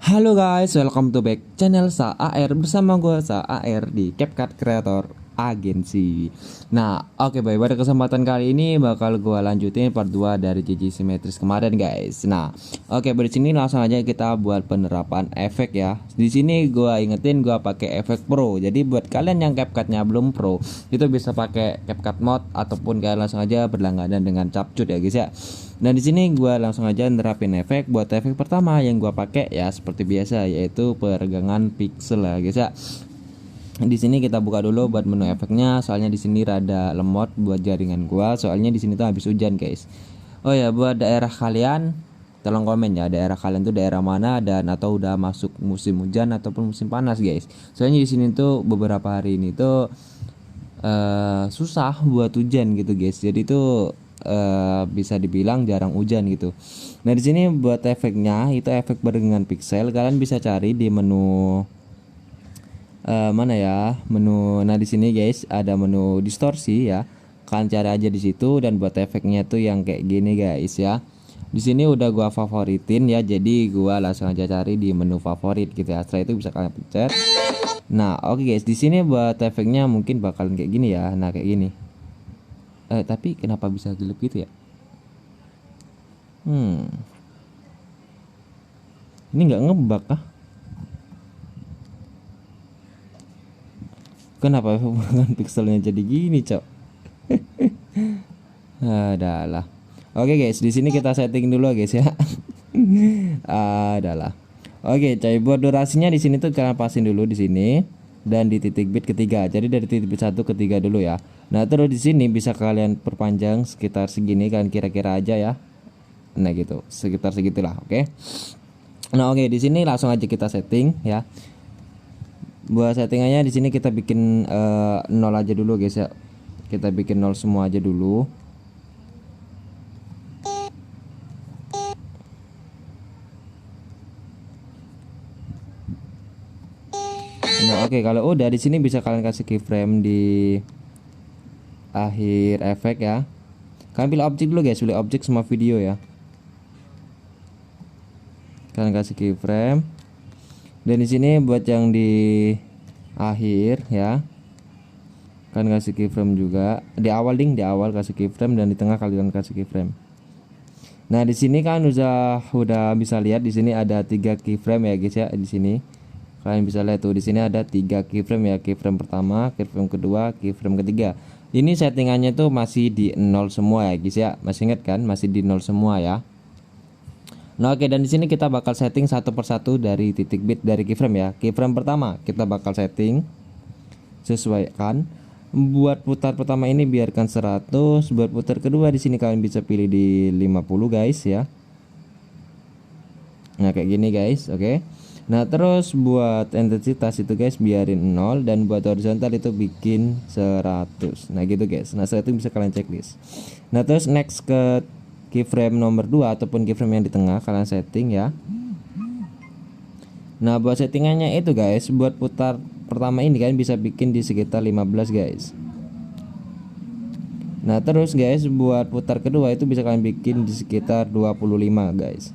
Halo guys, welcome to back channel Sa AR bersama gue Sa AR di CapCut Creator Agency. Nah, oke baik, pada kesempatan kali ini bakal gue lanjutin part 2 dari JJ Simetris kemarin guys. Nah, oke, di sini langsung aja kita buat penerapan efek ya. Di sini gue ingetin gue pakai efek pro. Jadi buat kalian yang CapCutnya belum pro, itu bisa pakai CapCut Mode ataupun kalian langsung aja berlangganan dengan Capcut ya guys ya. Nah di sini gue langsung aja nerapin efek. Buat efek pertama yang gue pakai ya seperti biasa, yaitu peregangan pixel ya guys ya. Di sini kita buka dulu buat menu efeknya, soalnya di sini rada lemot buat jaringan gua, soalnya di sini tuh habis hujan guys. Oh ya, buat daerah kalian tolong komen ya, daerah kalian tuh daerah mana dan atau udah masuk musim hujan ataupun musim panas guys. Soalnya di sini tuh beberapa hari ini tuh susah buat hujan gitu guys. Jadi tuh bisa dibilang jarang hujan gitu. Nah di sini buat efeknya itu efek barengan pixel, kalian bisa cari di menu mana ya, menu. Nah di sini guys ada menu distorsi ya, kalian cari aja di situ. Dan buat efeknya tuh yang kayak gini guys ya. Di sini udah gua favoritin ya, jadi gua langsung aja cari di menu favorit gitu ya. Setelah itu bisa kalian pencet. Nah oke guys, di sini buat efeknya mungkin bakalan kayak gini ya. Nah kayak gini. Tapi kenapa bisa gelap gitu ya? Ini nggak ngebug kah? Kenapa hubungan pixelnya jadi gini, cok? Adalah. Oke guys, di sini kita setting dulu guys ya. Adalah. Oke, coy, buat durasinya di sini tuh kalian pasin dulu di sini dan di titik bit ketiga. Jadi dari titik bit 1 ke 3 dulu ya. Nah, terus di sini bisa kalian perpanjang sekitar segini, kalian kira-kira aja ya. Nah, gitu. Sekitar segitulah, oke. Nah, oke, di sini langsung aja kita setting ya. Buat settingannya di sini kita bikin 0 aja dulu guys ya. Kita bikin 0 semua aja dulu. Nah, oke, kalau udah di sini bisa kalian kasih keyframe di akhir efek ya. Kalian pilih objek dulu guys, pilih objek semua video ya. Kalian kasih keyframe. Dan di sini buat yang di akhir ya, kalian kasih keyframe juga. Di awal di awal kasih keyframe dan di tengah kalian kasih keyframe. Nah, di sini kan udah bisa lihat di sini ada 3 keyframe ya guys ya. Di sini kalian bisa lihat tuh, di sini ada 3 keyframe ya. Keyframe pertama, keyframe kedua, keyframe ketiga. Ini settingannya tuh masih di 0 semua ya guys ya. Masih ingat kan? Masih di 0 semua ya. Nah oke, dan di sini kita bakal setting satu persatu dari titik bit dari keyframe ya. Keyframe pertama kita bakal setting, sesuaikan. Buat putar pertama ini biarkan 100. Buat putar kedua di sini kalian bisa pilih di 50 guys ya. Nah kayak gini guys, oke. Nah terus buat intensitas itu guys biarin 0, dan buat horizontal itu bikin 100. Nah gitu guys. Nah setelah itu bisa kalian checklist. Nah terus next ke keyframe nomor 2 ataupun keyframe yang di tengah kalian setting ya. Nah buat settingannya itu guys, buat putar pertama ini kalian bisa bikin di sekitar 15 guys. Nah terus guys buat putar kedua itu bisa kalian bikin di sekitar 25 guys.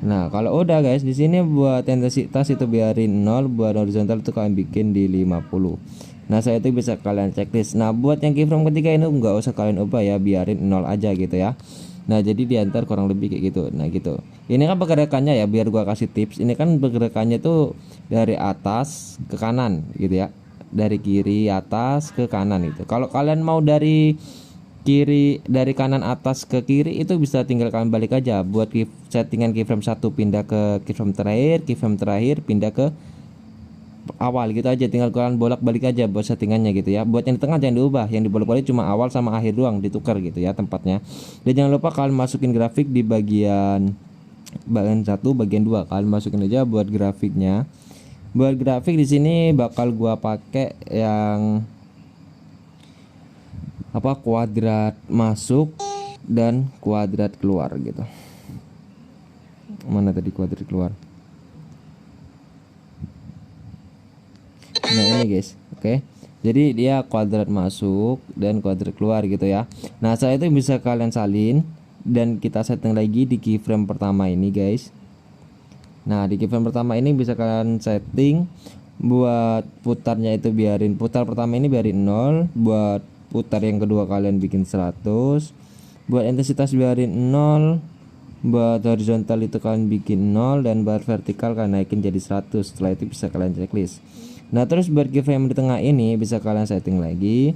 Nah kalau udah guys, di sini buat intensitas itu biarin 0, buat horizontal itu kalian bikin di 50. Nah saya itu bisa kalian checklist. Nah buat yang keyframe ketiga ini nggak usah kalian ubah ya, biarin 0 aja gitu ya. Nah jadi diantar kurang lebih kayak gitu. Nah gitu. Ini kan pergerakannya ya, biar gua kasih tips. Ini kan pergerakannya tuh dari atas ke kanan gitu ya, dari kiri atas ke kanan itu. Kalau kalian mau dari kiri, dari kanan atas ke kiri itu bisa tinggal kalian balik aja. Buat settingan keyframe 1 pindah ke keyframe terakhir pindah ke awal gitu aja, tinggal kalian bolak-balik aja buat settingannya gitu ya. Buat yang di tengah jangan diubah, yang dibolak-balik cuma awal sama akhir doang ditukar gitu ya tempatnya. Dan jangan lupa kalian masukin grafik di bagian 1, bagian 2. Kalian masukin aja buat grafiknya. Buat grafik di sini bakal gua pakai yang apa, kuadrat masuk dan kuadrat keluar gitu. Mana tadi kuadrat keluar? Nah ini guys, oke. Jadi dia kuadrat masuk dan kuadrat keluar gitu ya. Nah setelah itu bisa kalian salin dan kita setting lagi di keyframe pertama ini guys. Nah di keyframe pertama ini bisa kalian setting buat putarnya itu biarin, putar pertama ini biarin 0, buat putar yang kedua kalian bikin 100, buat intensitas biarin 0, buat horizontal itu kalian bikin 0, dan buat vertikal kalian naikin jadi 100. Setelah itu bisa kalian checklist. Nah terus buat keyframe di tengah ini bisa kalian setting lagi.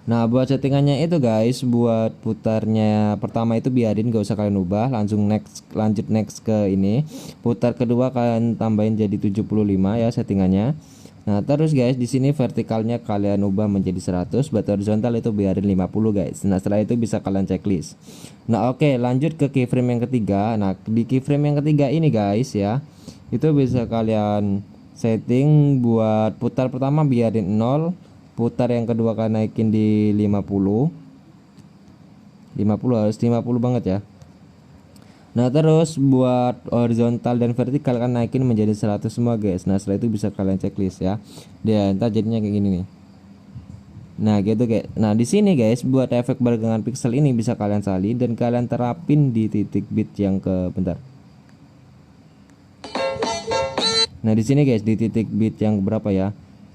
Nah buat settingannya itu guys, buat putarnya pertama itu biarin, gak usah kalian ubah, langsung lanjut next ke ini. Putar kedua kalian tambahin jadi 75 ya settingannya. Nah terus guys di sini vertikalnya kalian ubah menjadi 100, buat horizontal itu biarin 50 guys. Nah setelah itu bisa kalian checklist. Nah oke, lanjut ke keyframe yang ketiga. Nah di keyframe yang ketiga ini guys ya, itu bisa kalian setting buat putar pertama biarin 0, putar yang kedua kalian naikin di 50 harus 50 banget ya. Nah terus buat horizontal dan vertikal kan naikin menjadi 100 semua guys. Nah setelah itu bisa kalian checklist ya. Dan ntar jadinya kayak gini nih. Nah gitu guys. Nah di sini guys buat efek barengan pixel ini bisa kalian salin dan kalian terapin di titik bit yang ke bentar. Nah di sini guys di titik bit yang berapa ya?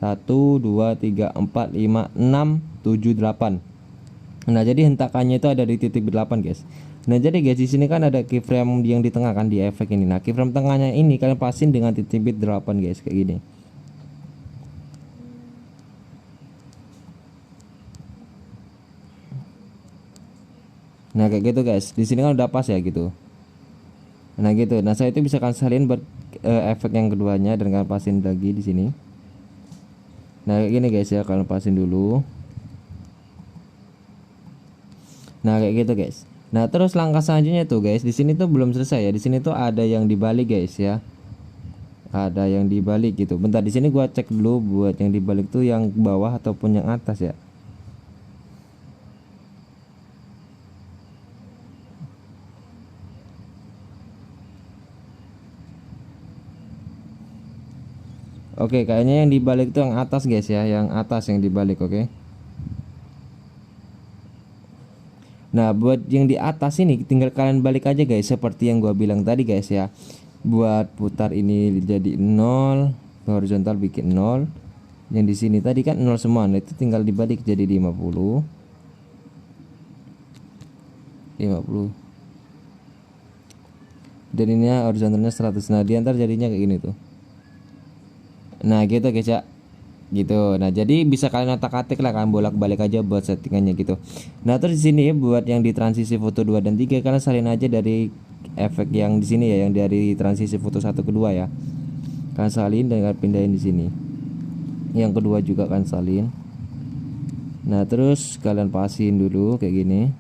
1 2 3 4 5 6 7 8. Nah jadi hentakannya itu ada di titik bit 8 guys. Nah jadi guys di sini kan ada keyframe yang di tengah kan di efek ini. Nah keyframe tengahnya ini kalian pasin dengan titik bit 8 guys kayak gini. Nah kayak gitu guys. Di sini kan udah pas ya gitu. Nah gitu. Nah saya itu bisa kalian salin buat efek yang keduanya dan kalian pasin lagi di sini. Nah kayak gini guys ya, kalian pasin dulu. Nah kayak gitu guys. Nah terus langkah selanjutnya tuh guys, di sini tuh belum selesai ya. Di sini tuh ada yang dibalik guys ya. Ada yang dibalik gitu. Bentar di sini gua cek dulu buat yang dibalik tuh yang bawah ataupun yang atas ya. Oke, kayaknya yang dibalik tuh yang atas guys ya, yang atas yang dibalik, oke. Nah, buat yang di atas ini tinggal kalian balik aja guys, seperti yang gua bilang tadi guys ya. Buat putar ini jadi 0, horizontal bikin 0. Yang di sini tadi kan 0 semua, nah itu tinggal dibalik jadi 50. 50. Dan ini horizontalnya 100. Nah, di antar jadinya kayak gini tuh. Nah gitu guys ya, gitu. Nah jadi bisa kalian otak-atik lah, kalian bolak-balik aja buat settingannya gitu. Nah terus di sini buat yang di transisi foto 2 dan 3 kalian salin aja dari efek yang di sini ya, yang dari transisi foto 1 ke 2 ya. Kalian salin dan kalian pindahin di sini. Yang kedua juga kalian salin. Nah terus kalian pasin dulu kayak gini.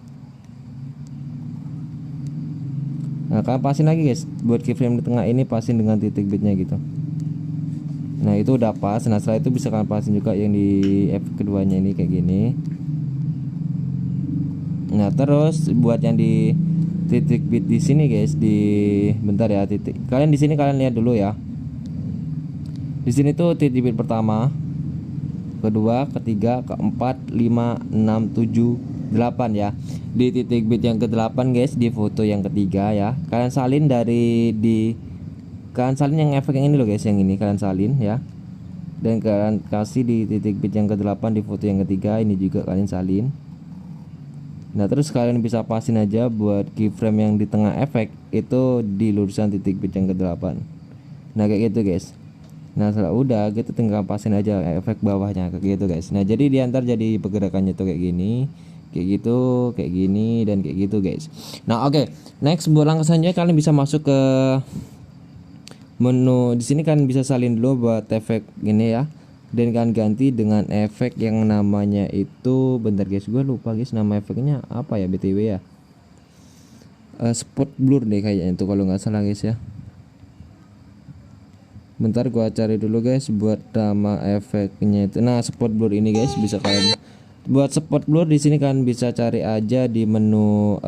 Nah kalian pasin lagi guys, buat keyframe di tengah ini pasin dengan titik bitnya gitu. Nah itu udah pas. Nah setelah itu bisa kalian pasin juga yang di efek keduanya ini kayak gini. Nah terus buat yang di titik bit di sini guys, di bentar ya, titik kalian di sini kalian lihat dulu ya. Di sini tuh titik bit pertama, kedua, ketiga, keempat, 5, 6, 7, 8 ya. Di titik bit yang ke-8 guys, di foto yang ketiga ya. Kalian salin dari kalian salin yang efek yang ini loh guys, yang ini kalian salin ya. Dan kalian kasih di titik bit yang ke-8 di foto yang ketiga, ini juga kalian salin. Nah terus kalian bisa pasin aja buat keyframe yang di tengah efek itu di lurusan titik bit yang ke-8. Nah kayak gitu guys. Nah setelah udah gitu tinggal pasin aja efek bawahnya kayak gitu guys. Nah jadi diantar jadi pergerakannya tuh kayak gini, kayak gitu, kayak gini, dan kayak gitu guys. Nah oke, next buat langkah selanjutnya kalian bisa masuk ke Menu di sini kan bisa salin dulu buat efek gini ya, dan kan ganti dengan efek yang namanya itu, bentar guys, gue lupa guys nama efeknya apa ya btw ya. Spot blur deh kayaknya itu kalau nggak salah guys ya. Bentar gua cari dulu guys buat nama efeknya itu. Nah, spot blur ini guys bisa kalian buat spot blur di sini kan bisa cari aja di menu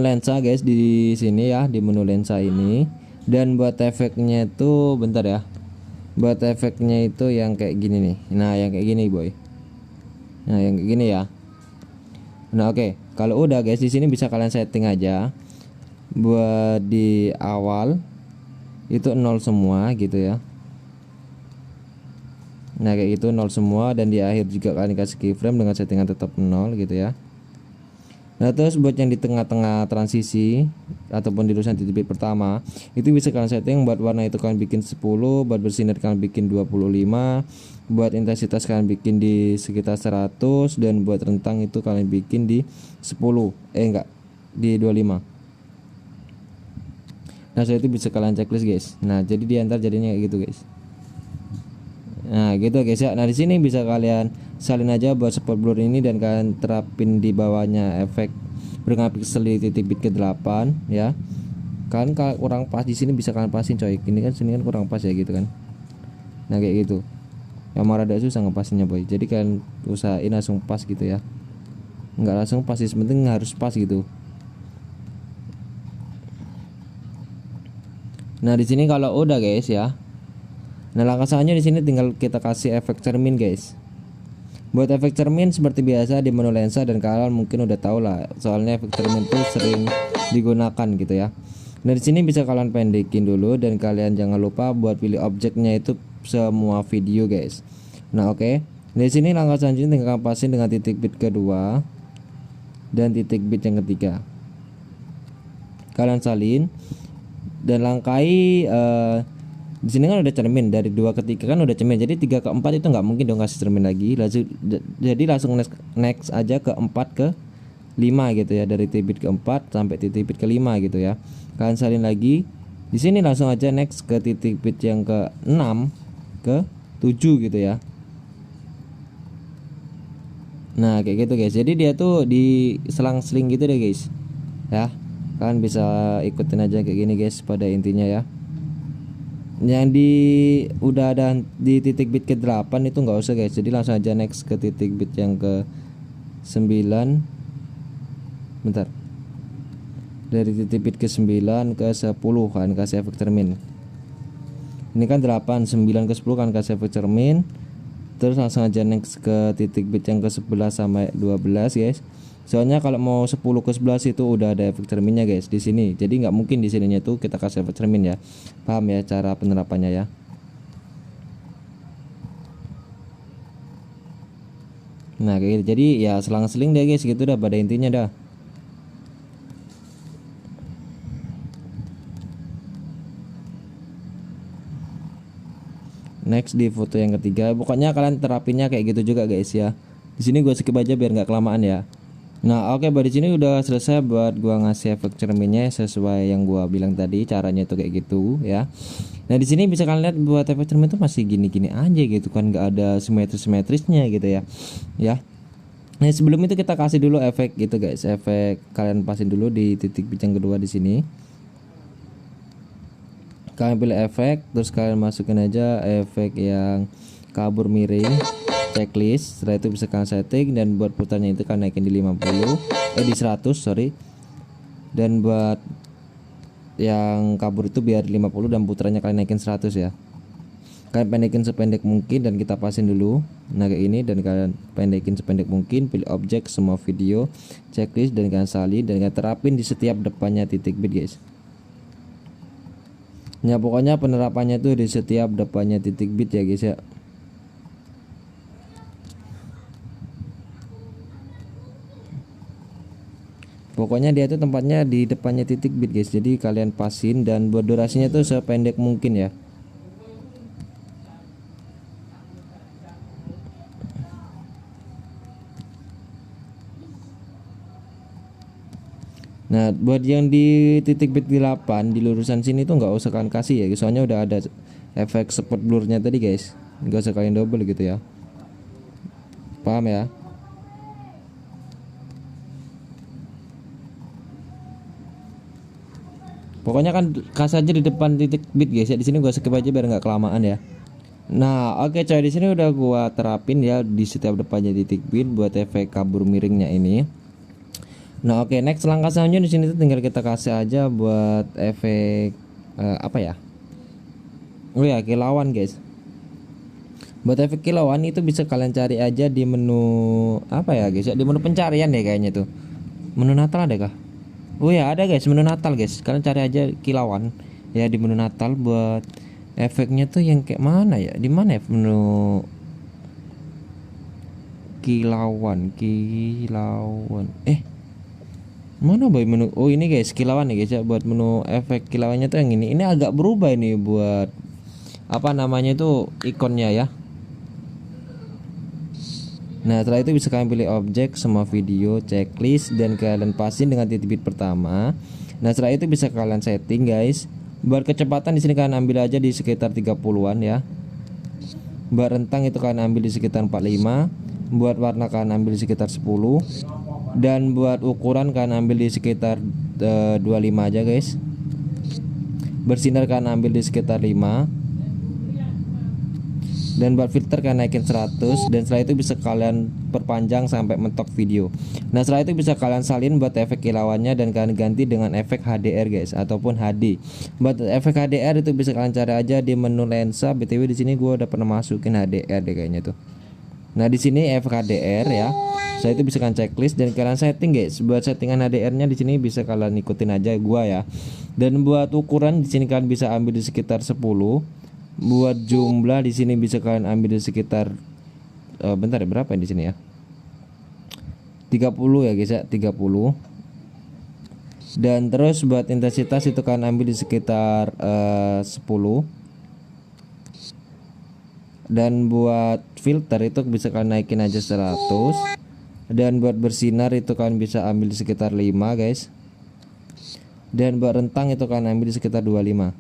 lensa guys, di sini ya, di menu lensa ini. Dan buat efeknya itu bentar ya. Buat efeknya itu yang kayak gini nih. Nah, yang kayak gini boy. Nah, yang kayak gini ya. Nah, oke. Kalau udah guys, di sini bisa kalian setting aja buat di awal itu 0 semua gitu ya. Nah, kayak gitu 0 semua, dan di akhir juga kalian kasih keyframe dengan settingan tetap 0 gitu ya. Nah, terus buat yang di tengah-tengah transisi ataupun di tulisan titik bit pertama, itu bisa kalian setting buat warna itu kalian bikin 10, buat bersinar kalian bikin 25, buat intensitas kalian bikin di sekitar 100, dan buat rentang itu kalian bikin di 10. Enggak, di 25. Nah, setelah itu bisa kalian checklist guys. Nah, jadi di antar jadinya kayak gitu guys. Nah, gitu guys ya. Nah, di sini bisa kalian salin aja buat spot blur ini, dan kalian terapin di bawahnya efek berapa pixel di titik bit ke-8 ya. Kalian kalau kurang pas di sini bisa kalian pasin coy. Ini kan sini kan kurang pas ya gitu kan. Nah, kayak gitu. Yang rada susah ngepasinnya boy. Jadi kalian usahain langsung pas gitu ya. Enggak langsung pas sih, penting harus pas gitu. Nah, di sini kalau udah guys ya. Nah, langkah selanjutnya di sini tinggal kita kasih efek cermin guys. Buat efek cermin seperti biasa di menu lensa, dan kalian mungkin udah tahu lah, soalnya efek cermin itu sering digunakan gitu ya. Nah, di sini bisa kalian pendekin dulu, dan kalian jangan lupa buat pilih objeknya itu semua video guys. Nah, oke. Di sini langkah selanjutnya tinggal pasin dengan titik bit kedua dan titik bit yang ketiga. Kalian salin dan langkai di sini kan udah cermin, dari 2 ke 3 kan udah cermin, jadi 3 ke 4 itu nggak mungkin dong kasih cermin lagi. Jadi langsung next aja ke 4 ke 5 gitu ya, dari titik bit ke 4 sampai titik bit ke 5 gitu ya. Kalian salin lagi. Di sini langsung aja next ke titik bit yang ke 6 ke 7 gitu ya. Nah, kayak gitu guys. Jadi dia tuh di selang-seling gitu deh guys. Ya. Kalian bisa ikutin aja kayak gini guys pada intinya ya. Yang udah ada di titik bit ke-8 itu nggak usah guys. Jadi langsung aja next ke titik bit yang ke 9. Bentar. Dari titik bit ke 9 ke 10 kan kasih efek cermin. Ini kan 8, 9 ke 10 kan kasih efek cermin. Terus langsung aja next ke titik bit yang ke 11 sampai 12 guys. Soalnya kalau mau 10 ke 11 itu udah ada efek cerminnya guys di sini. Jadi nggak mungkin di sininya tuh kita kasih efek cermin ya. Paham ya cara penerapannya ya. Nah, kayak gitu. Jadi ya selang-seling deh guys, gitu dah pada intinya dah. Next di foto yang ketiga, pokoknya kalian terapinnya kayak gitu juga guys ya. Di sini gue skip aja biar nggak kelamaan ya. Nah, oke, di sini udah selesai buat gua ngasih efek cerminnya sesuai yang gua bilang tadi, caranya tuh kayak gitu ya. Nah, di sini bisa kalian lihat buat efek cermin tuh masih gini-gini aja gitu kan, nggak ada simetrisnya gitu ya. Ya. Nah, sebelum itu kita kasih dulu efek gitu guys. Efek kalian pasin dulu di titik bit kedua di sini. Kalian pilih efek, terus kalian masukin aja efek yang kabur miring. Checklist, setelah itu bisa kalian setting, dan buat putarnya itu kalian naikin di 50, di 100 sorry, dan buat yang kabur itu biar 50 dan putarnya kalian naikin 100 ya. Kalian pendekin sependek mungkin dan kita pasin dulu. Nah, kayak ini, dan kalian pendekin sependek mungkin, pilih objek semua video, checklist, dan kalian salin dan kalian terapin di setiap depannya titik bit guys. Ya, pokoknya penerapannya tuh di setiap depannya titik bit ya guys ya. Pokoknya dia tuh tempatnya di depannya titik bit guys. Jadi kalian pasin, dan buat durasinya tuh sependek mungkin ya. Nah, buat yang di titik bit 8 di lurusan sini tuh nggak usah kalian kasih ya, soalnya udah ada efek spot blurnya tadi guys, nggak usah kalian double gitu ya, paham ya? Pokoknya kan kasih aja di depan titik bit guys ya, di sini gua skip aja biar nggak kelamaan ya. Nah, oke coy, di sini udah gua terapin ya di setiap depannya titik bit buat efek kabur miringnya ini. Nah, oke, next langkah selanjutnya di sini tuh tinggal kita kasih aja buat efek apa ya? Oh ya, kilauan guys. Buat efek kilauan itu bisa kalian cari aja di menu apa ya guys ya, di menu pencarian ya kayaknya tuh. Menu Natal ada kah? Oh ya, ada guys, menu Natal guys. Kalian cari aja kilauan ya di menu Natal buat efeknya tuh yang kayak mana ya? Di mana ya menu kilauan? Mana boy menu? Oh ini guys, kilauan nih guys ya, buat menu efek kilauannya tuh yang ini. Ini agak berubah ini buat apa namanya itu ikonnya ya. Nah, setelah itu bisa kalian pilih objek, semua video, checklist, dan kalian pasin dengan titik bit pertama. Nah, setelah itu bisa kalian setting guys. Buat kecepatan di sini kalian ambil aja di sekitar 30-an ya. Buat rentang itu kalian ambil di sekitar 45. Buat warna kalian ambil di sekitar 10. Dan buat ukuran kalian ambil di sekitar 25 aja guys. Bersinar kalian ambil di sekitar 5. Dan buat filter kalian naikin 100. Dan setelah itu bisa kalian perpanjang sampai mentok video. Nah, setelah itu bisa kalian salin buat efek kilauannya dan kalian ganti dengan efek HDR guys, ataupun HD. Buat efek HDR itu bisa kalian cari aja di menu lensa. BTW di sini gua udah pernah masukin HDR deh kayaknya tuh. Nah, di sini efek HDR ya. Saya itu bisa kalian checklist dan kalian setting guys. Buat settingan HDR-nya di sini bisa kalian ikutin aja gua ya. Dan buat ukuran di sini kalian bisa ambil di sekitar 10. Buat jumlah di sini bisa kalian ambil di sekitar bentar ya, berapa ya di sini ya? 30 ya guys ya, 30. Dan terus buat intensitas itu kalian ambil di sekitar 10. Dan buat filter itu bisa kalian naikin aja 100. Dan buat bersinar itu kalian bisa ambil di sekitar 5 guys. Dan buat rentang itu kalian ambil di sekitar 25.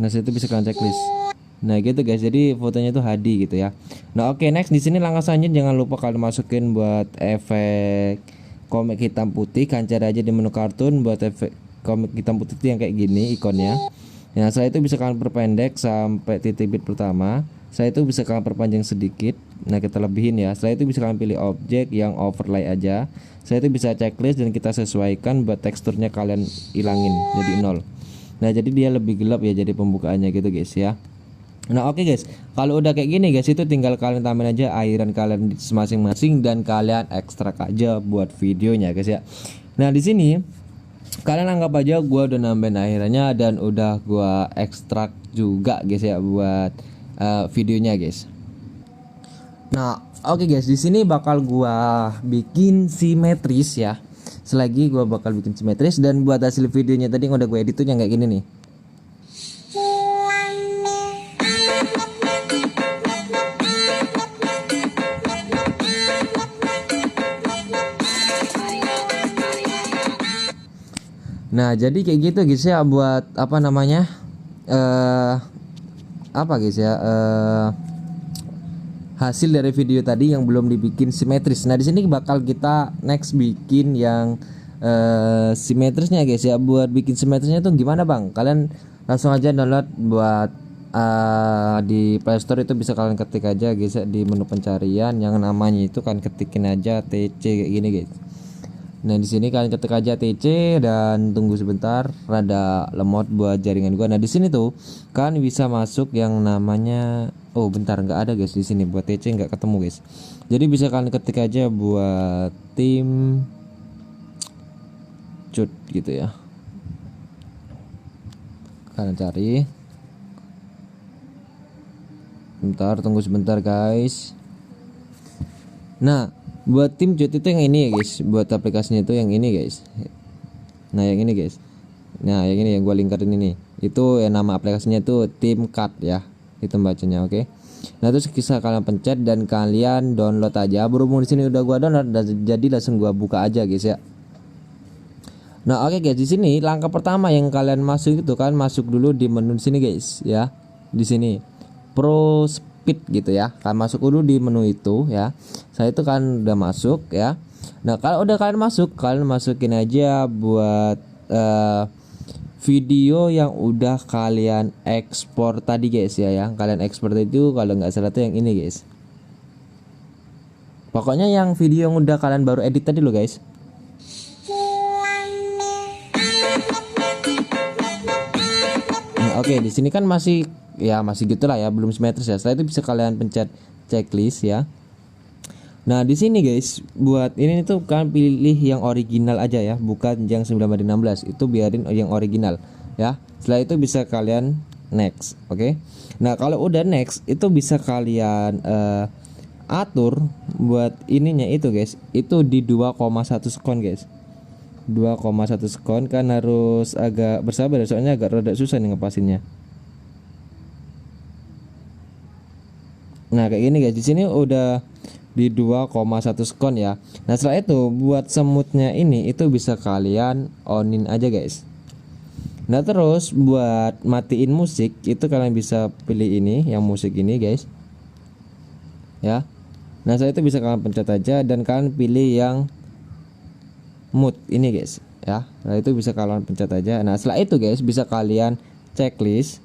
Nah, situ bisa kalian checklist. Nah, gitu guys. Jadi fotonya itu HD gitu ya. Nah, oke, next di sini langkah selanjutnya jangan lupa kalian masukin buat efek komik hitam putih. Kalian cari aja di menu kartun buat efek komik hitam putih yang kayak gini ikonnya. Nah, setelah itu bisa kalian perpendek sampai titik bit pertama. Setelah itu bisa kalian perpanjang sedikit. Nah, kita lebihin ya. Setelah itu bisa kalian pilih objek yang overlay aja. Setelah itu bisa checklist dan kita sesuaikan buat teksturnya kalian ilangin jadi 0. Nah, jadi dia lebih gelap ya jadi pembukaannya gitu guys ya. Nah, oke guys, kalau udah kayak gini guys, itu tinggal kalian tambahin aja airan kalian masing-masing dan kalian ekstrak aja buat videonya guys ya. Nah, di sini kalian anggap aja gua udah nambahin airannya dan udah gua ekstrak juga guys ya buat videonya guys. Nah, oke guys, di sini bakal gua bikin simetris ya. Selagi gua bakal bikin simetris dan buat hasil videonya tadi yang udah gue edit tuh yang kayak gini nih. Nah, jadi kayak gitu guys ya buat apa namanya? Apa guys ya? Hasil dari video tadi yang belum dibikin simetris. Nah, di sini bakal kita next bikin yang simetrisnya guys ya. Buat bikin simetrisnya tuh gimana bang? Kalian langsung aja download buat di Playstore. Itu bisa kalian ketik aja guys ya di menu pencarian yang namanya itu kan ketikin aja TC kayak gini guys. Nah, di sini kalian ketik aja TC dan tunggu sebentar, rada lemot buat jaringan gua. Nah, di sini tuh kalian bisa masuk yang namanya bentar, nggak ada guys di sini buat TC, nggak ketemu guys. Jadi bisa kalian ketik aja buat tim cut gitu ya. Kalian cari. Bentar, tunggu sebentar guys. Nah, buat tim cut itu yang ini ya guys. Buat aplikasinya itu yang ini guys. Nah, yang ini guys. Nah, yang ini yang gua lingkarin ini. Itu nama aplikasinya itu tim cut ya. Itu bacanya, oke. Nah terus bisa kalian pencet dan kalian download aja. Berhubung di sini udah gua download, jadi langsung gua buka aja guys ya. Nah oke guys, di sini langkah pertama yang kalian masuk itu kan masuk dulu di menu sini guys ya. Di sini Pro Speed gitu ya. Kalian masuk dulu di menu itu ya. Saya itu kan udah masuk ya. Nah kalau udah kalian masuk, kalian masukin aja buat video yang udah kalian ekspor tadi guys ya. Yang kalian ekspor itu kalau nggak salah tuh yang ini guys. Pokoknya yang video yang udah kalian baru edit tadi loh guys. Oke, di sini kan masih gitulah ya, belum simetris ya. Setelah itu bisa kalian pencet checklist ya. Nah, di sini guys, buat ini tuh kalian pilih yang original aja ya, bukan yang 9x16. Itu biarin yang original ya. Setelah itu bisa kalian next, oke. Nah, kalau udah next, itu bisa kalian atur buat ininya itu guys. Itu di 2,1 sekon guys. 2,1 sekon kan harus agak bersabar soalnya agak rada susah nih ngepasinnya. Nah kayak gini guys, di sini udah di 2,1 sekon ya. Nah setelah itu buat semutnya ini itu bisa kalian onin aja guys. Nah terus buat matiin musik itu kalian bisa pilih ini, yang musik ini guys ya. Nah setelah itu bisa kalian pencet aja dan kalian pilih yang mood ini guys ya. Nah itu bisa kalian pencet aja. Nah setelah itu guys bisa kalian checklist.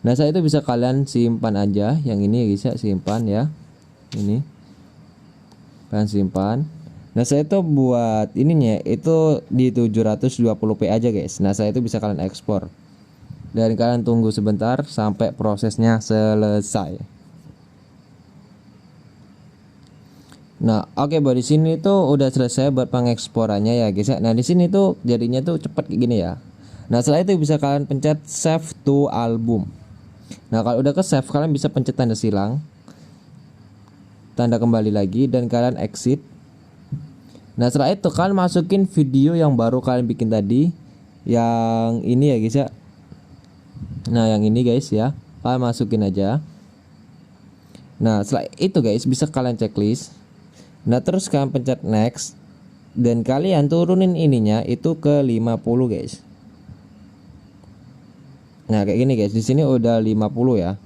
Nah setelah itu bisa kalian simpan aja yang ini guys ya, simpan ya. Ini kalian simpan. Nah saya itu buat ininya itu di 720p aja guys. Nah saya itu bisa kalian ekspor dan kalian tunggu sebentar sampai prosesnya selesai. Nah, oke buat di sini tuh udah selesai buat pengeksporannya ya guys ya. Nah, di sini tuh jadinya tuh cepet kayak gini ya. Nah, setelah itu bisa kalian pencet save to album. Nah, kalau udah ke save kalian bisa pencet tanda silang, tanda kembali lagi dan kalian exit. Nah, setelah itu kalian masukin video yang baru kalian bikin tadi, yang ini ya guys ya. Nah, yang ini guys ya, kalian masukin aja. Nah, setelah itu guys bisa kalian checklist. Nah terus kalian pencet next dan kalian turunin ininya itu ke 50 guys. Nah kayak gini guys, di sini udah 50 ya.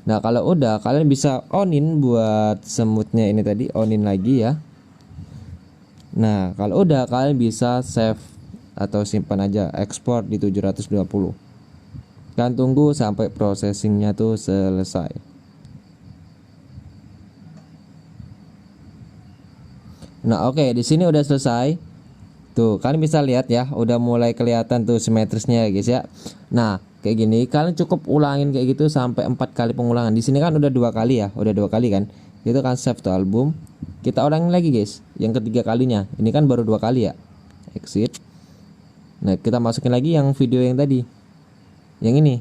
Nah kalau udah kalian bisa onin buat semutnya ini tadi, onin lagi ya. Nah kalau udah kalian bisa save atau simpan aja, ekspor di 720. Kalian tunggu sampai processingnya tuh selesai. Nah oke, di sini udah selesai. Tuh kalian bisa lihat ya, udah mulai kelihatan tuh simetrisnya guys ya. Nah kayak gini kalian cukup ulangin kayak gitu sampai 4 kali pengulangan. Di sini kan udah 2 kali ya, udah 2 kali kan. Itu kan save to album. Kita ulangin lagi guys, yang ketiga kalinya. Ini kan baru 2 kali ya. Exit. Nah kita masukin lagi yang video yang tadi. Yang ini,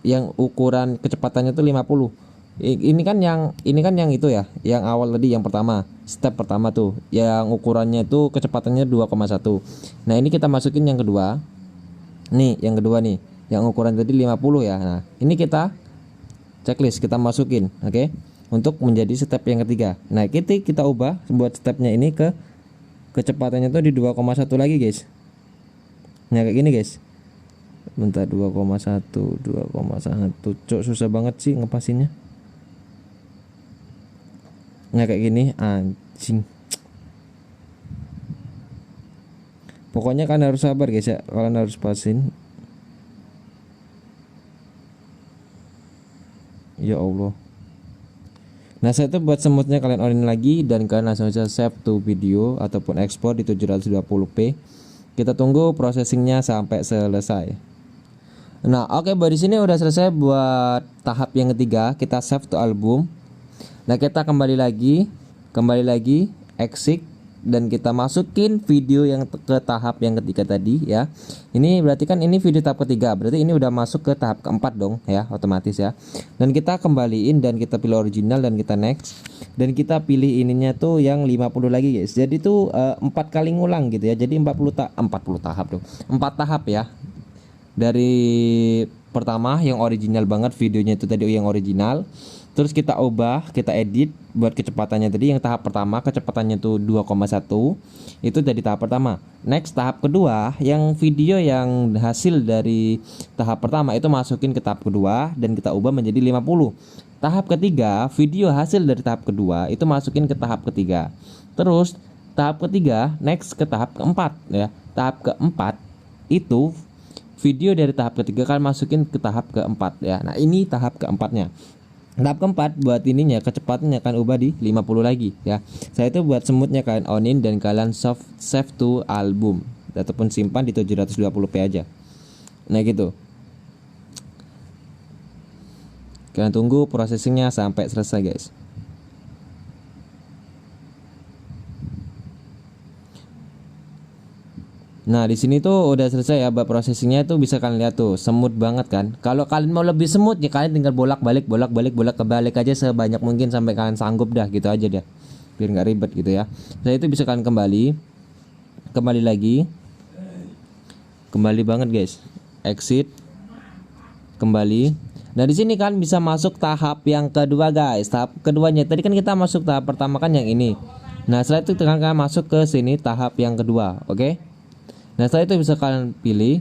yang ukuran kecepatannya tuh 50. Ini kan yang itu ya, yang awal tadi, yang pertama, step pertama tuh, yang ukurannya itu kecepatannya 2,1. Nah ini kita masukin yang kedua. Nih yang kedua nih, yang ukuran tadi 50 ya. Nah ini kita checklist, kita masukin, oke, untuk menjadi step yang ketiga. Nah kita ubah buat stepnya ini ke kecepatannya tuh di 2,1 lagi guys. Nah kayak gini guys. Bentar, 2,1 cok, susah banget sih ngepasinnya. Nah kayak gini, anjing. Pokoknya kan harus sabar guys ya, kalian harus pasin. Ya Allah. Nah saya itu buat semutnya kalian onin lagi dan kalian langsung saja save to video ataupun ekspor di 720p. Kita tunggu processingnya sampai selesai. Nah oke, buat di sini udah selesai buat tahap yang ketiga, kita save to album. Nah kita kembali lagi exit dan kita masukin video yang ke tahap yang ketiga tadi ya. Ini berarti kan ini video tahap ketiga, berarti ini udah masuk ke tahap keempat dong ya, otomatis ya. Dan kita kembaliin dan kita pilih original dan kita next. Dan kita pilih ininya tuh yang 50 lagi guys. Jadi tuh 4 kali ngulang gitu ya. Jadi 40 tahap dong. 4 tahap ya. Dari pertama yang original banget, videonya itu tadi yang original. Terus kita ubah, kita edit buat kecepatannya tadi yang tahap pertama kecepatannya tuh 2,1. Itu dari tahap pertama. Next tahap kedua yang video yang hasil dari tahap pertama itu masukin ke tahap kedua dan kita ubah menjadi 50. Tahap ketiga video hasil dari tahap kedua itu masukin ke tahap ketiga. Terus tahap ketiga next ke tahap keempat ya. Tahap keempat itu video dari tahap ketiga kan masukin ke tahap keempat ya. Nah ini tahap keempatnya. Tahap keempat buat ininya kecepatannya akan ubah di 50 lagi ya. Saya itu buat semutnya kalian onin dan kalian save to album ataupun simpan di 720p aja. Nah gitu. Kalian tunggu processingnya sampai selesai guys. Nah di sini tuh udah selesai ya, processingnya itu bisa kalian lihat tuh semut banget kan. Kalau kalian mau lebih semut ya kalian tinggal bolak balik kebalik aja sebanyak mungkin sampai kalian sanggup dah gitu aja dah, biar nggak ribet gitu ya. Nah itu bisa kalian kembali lagi, kembali banget guys, exit, kembali. Nah di sini kan bisa masuk tahap yang kedua guys. Tahap keduanya tadi kan kita masuk tahap pertama kan yang ini. Nah setelah itu kalian masuk ke sini tahap yang kedua, oke? Nah setelah itu bisa kalian pilih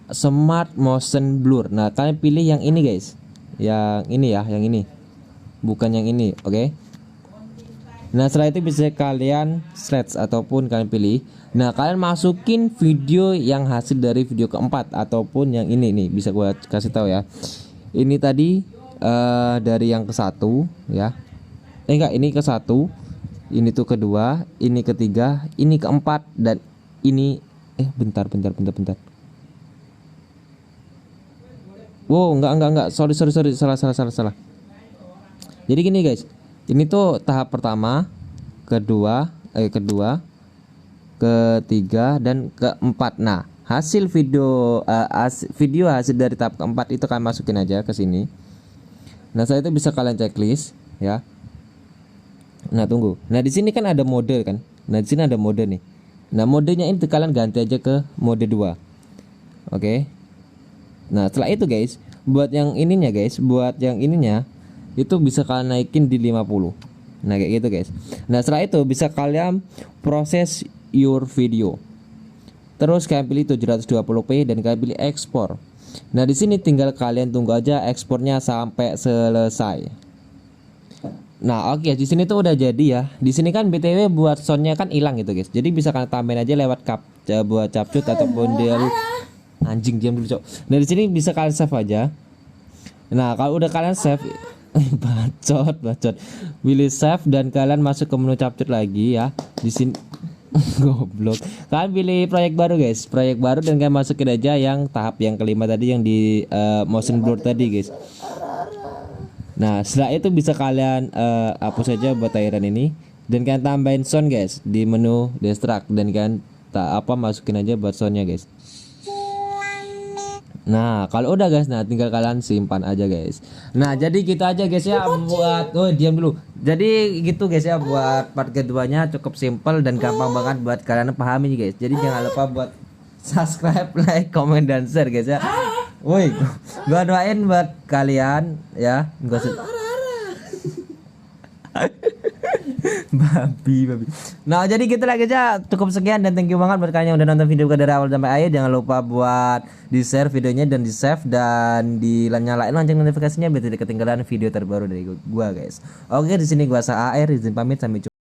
Smart Motion Blur. Nah kalian pilih yang ini guys, yang ini ya, yang ini, bukan yang ini, oke? Nah setelah itu bisa kalian stretch ataupun kalian pilih. Nah kalian masukin video yang hasil dari video keempat ataupun yang ini nih, bisa gua kasih tahu ya. Ini tadi dari yang ke satu ya. Enggak, ini ke satu, ini tuh kedua, ini ketiga, ini keempat, dan ini bentar. Wow, enggak. Sorry. Salah. Jadi gini guys. Ini tuh tahap pertama, kedua, ketiga dan keempat. Nah, hasil video hasil dari tahap keempat itu kalian masukin aja ke sini. Nah, saya itu bisa kalian checklist ya. Nah, tunggu. Nah, di sini kan ada mode kan. Nah, di sini ada mode nih. Nah modenya ini kalian ganti aja ke mode 2. Oke. Nah setelah itu guys, buat yang ininya itu bisa kalian naikin di 50. Nah kayak gitu guys. Nah setelah itu bisa kalian proses your video. Terus kalian pilih 720p dan kalian pilih ekspor. Nah di sini tinggal kalian tunggu aja ekspornya sampai selesai. Nah oke, di sini tuh udah jadi ya. Di sini kan BTW buat soundnya kan hilang gitu guys. Jadi bisa kalian tambahin aja lewat buat capcut ataupun dia anjing diam dulu cok. Nah di sini bisa kalian save aja. Nah kalau udah kalian save bacot. Pilih save dan kalian masuk ke menu capcut lagi ya. Di sini goblok. Kalian pilih proyek baru guys. Proyek baru dan kalian masukin aja yang tahap yang kelima tadi yang di motion blur tadi guys. Nah setelah itu bisa kalian hapus saja buat airan ini dan kalian tambahin sound guys di menu destruct dan kalian masukin aja buat soundnya guys. Nah kalau udah guys, nah tinggal kalian simpan aja guys. Nah jadi gitu aja guys ya buat diam dulu. Jadi gitu guys ya buat part keduanya, cukup simple dan gampang banget buat kalian pahami guys. Jadi jangan lupa buat subscribe, like, comment, dan share guys ya. Woi, gua doain buat kalian ya. Babi. Nah jadi gitu lah guys ya. Cukup sekian dan thank you banget buat kalian yang udah nonton video dari awal sampai akhir. Jangan lupa buat di share videonya dan di save dan nyalain lonceng notifikasinya biar tidak ketinggalan video terbaru dari gua guys. Oke, di sini gua AR izin pamit, sampai jumpa.